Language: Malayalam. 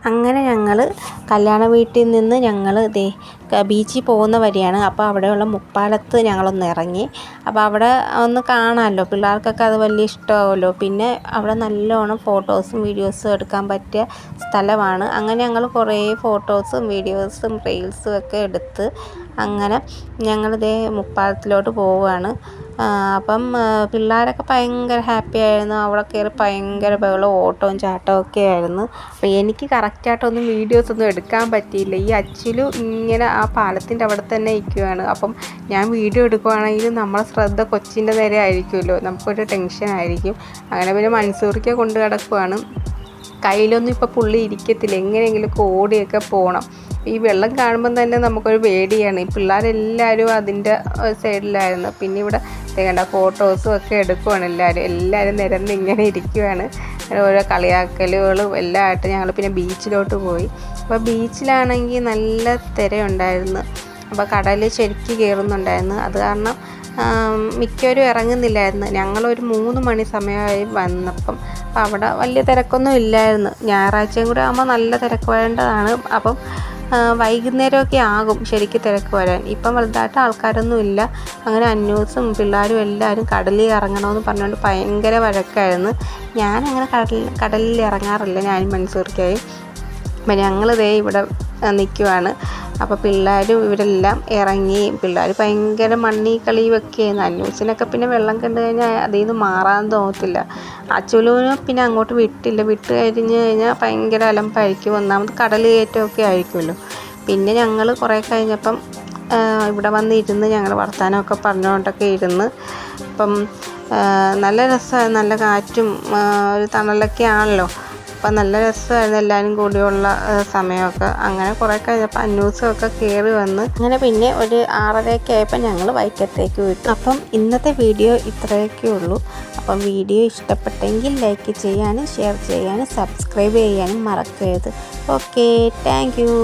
അങ്ങനെ ഞങ്ങൾ കല്യാണ വീട്ടിൽ നിന്ന് ഞങ്ങൾ ബീച്ചിൽ പോകുന്ന വഴിയാണ്. അപ്പോൾ അവിടെയുള്ള മുപ്പാലത്ത് ഞങ്ങളൊന്ന് ഇറങ്ങി. അപ്പോൾ അവിടെ ഒന്ന് കാണാമല്ലോ, പിള്ളേർക്കൊക്കെ അത് വലിയ ഇഷ്ടമാവുമല്ലോ. പിന്നെ അവിടെ നല്ലോണം ഫോട്ടോസും വീഡിയോസും എടുക്കാൻ പറ്റിയ സ്ഥലമാണ്. അങ്ങനെ ഞങ്ങൾ കുറേ ഫോട്ടോസും വീഡിയോസും റീൽസും ഒക്കെ എടുത്ത് അങ്ങനെ ഞങ്ങൾ മുപ്പാലത്തിലോട്ട് പോവുകയാണ്. അപ്പം പിള്ളേരൊക്കെ ഭയങ്കര ഹാപ്പി ആയിരുന്നു. അവിടെ കയറി ഭയങ്കര ബഹളവും ഓട്ടവും ചാട്ടവും ഒക്കെ ആയിരുന്നു. അപ്പോൾ എനിക്ക് കറക്റ്റായിട്ടൊന്നും വീഡിയോസൊന്നും എടുക്കാൻ പറ്റിയില്ല. ഈ അച്ചിലും ഇങ്ങനെ ആ പാലത്തിൻ്റെ അവിടെ തന്നെ ഇരിക്കുകയാണ്. അപ്പം ഞാൻ വീഡിയോ എടുക്കുവാണെങ്കിലും നമ്മളെ ശ്രദ്ധ കൊച്ചിൻ്റെ നേരെ ആയിരിക്കുമല്ലോ, നമുക്കൊരു ടെൻഷനായിരിക്കും. അങ്ങനെ പിന്നെ മൻസൂറിക്ക് കൊണ്ട് കിടക്കുവാണ്. കയ്യിലൊന്നും ഇപ്പോൾ പുള്ളി ഇരിക്കത്തില്ല, എങ്ങനെയെങ്കിലുമൊക്കെ ഓടിയൊക്കെ പോകണം. ഈ വെള്ളം കാണുമ്പം തന്നെ നമുക്കൊരു പേടിയാണ്. ഈ പിള്ളേരെല്ലാവരും അതിൻ്റെ സൈഡിലായിരുന്നു. പിന്നെ ഇവിടെ കണ്ട ഫോട്ടോസും ഒക്കെ എടുക്കുവാണ് എല്ലാവരും നിരന്ന് ഇങ്ങനെ ഇരിക്കുവാണ്. ഓരോ കളിയാക്കലുകളും എല്ലാം ആയിട്ട് ഞങ്ങൾ പിന്നെ ബീച്ചിലോട്ട് പോയി. അപ്പോൾ ബീച്ചിലാണെങ്കിൽ നല്ല തിരയുണ്ടായിരുന്നു. അപ്പോൾ കടൽ ശരിക്ക് കയറുന്നുണ്ടായിരുന്നു. അത് കാരണം മിക്കവരും ഇറങ്ങുന്നില്ലായിരുന്നു. ഞങ്ങളൊരു 3 മണി സമയമായി വന്നപ്പം. അപ്പോൾ അവിടെ വലിയ തിരക്കൊന്നും ഇല്ലായിരുന്നു. ഞായറാഴ്ചയും കൂടെ ആകുമ്പോൾ നല്ല തിരക്ക് വേണ്ടതാണ്. അപ്പം വൈകുന്നേരമൊക്കെ ആകും ശരിക്കും തിരക്ക് വരാൻ. ഇപ്പം വലുതായിട്ട് ആൾക്കാരൊന്നും ഇല്ല. അങ്ങനെ അന്യൂസും പിള്ളേരും എല്ലാവരും കടലിൽ ഇറങ്ങണമെന്ന് പറഞ്ഞുകൊണ്ട് ഭയങ്കര വഴക്കായിരുന്നു. ഞാനങ്ങനെ കടലിൽ ഇറങ്ങാറില്ല, ഞാനും മൻസൂർക്കായും. അപ്പം ഞങ്ങൾ ഇവിടെ നിൽക്കുവാണ്. അപ്പോൾ പിള്ളേരും ഇവരെല്ലാം ഇറങ്ങി. പിള്ളേർ ഭയങ്കര മണ്ണി കളിയൊക്കെ ആയിരുന്നു. അന്യൂസിനൊക്കെ പിന്നെ വെള്ളം കണ്ടു കഴിഞ്ഞാൽ അതിൽ നിന്ന് മാറാൻ തോന്നത്തില്ല. അച്ചുലുവിന് പിന്നെ അങ്ങോട്ട് വിട്ട് കഴിഞ്ഞാൽ ഭയങ്കര അലമ്പായിരിക്കും. ഒന്നാമത് കടൽ കയറ്റമൊക്കെ ആയിരിക്കുമല്ലോ. പിന്നെ ഞങ്ങൾ കുറേ കഴിഞ്ഞപ്പം ഇവിടെ വന്നിരുന്ന് ഞങ്ങൾ വർത്തമാനമൊക്കെ പറഞ്ഞുകൊണ്ടൊക്കെ ഇരുന്ന്. അപ്പം നല്ല രസമായിരുന്നു, നല്ല കാറ്റും ഒരു തണലൊക്കെ ആണല്ലോ. അപ്പം നല്ല രസമായിരുന്നു എല്ലാവരും കൂടിയുള്ള സമയമൊക്കെ. അങ്ങനെ കുറേ കഴിഞ്ഞപ്പോൾ അന്യൂസൊക്കെ കയറി വന്ന് അങ്ങനെ പിന്നെ ഒരു 6:30 ആയപ്പോൾ ഞങ്ങൾ വൈക്കത്തേക്ക് വിട്ടു. അപ്പം ഇന്നത്തെ വീഡിയോ ഇത്രയൊക്കെ ഉള്ളൂ. അപ്പം വീഡിയോ ഇഷ്ടപ്പെട്ടെങ്കിൽ ലൈക്ക് ചെയ്യാനും ഷെയർ ചെയ്യാനും സബ്സ്ക്രൈബ് ചെയ്യാനും മറക്കരുത്. Okay, thank you.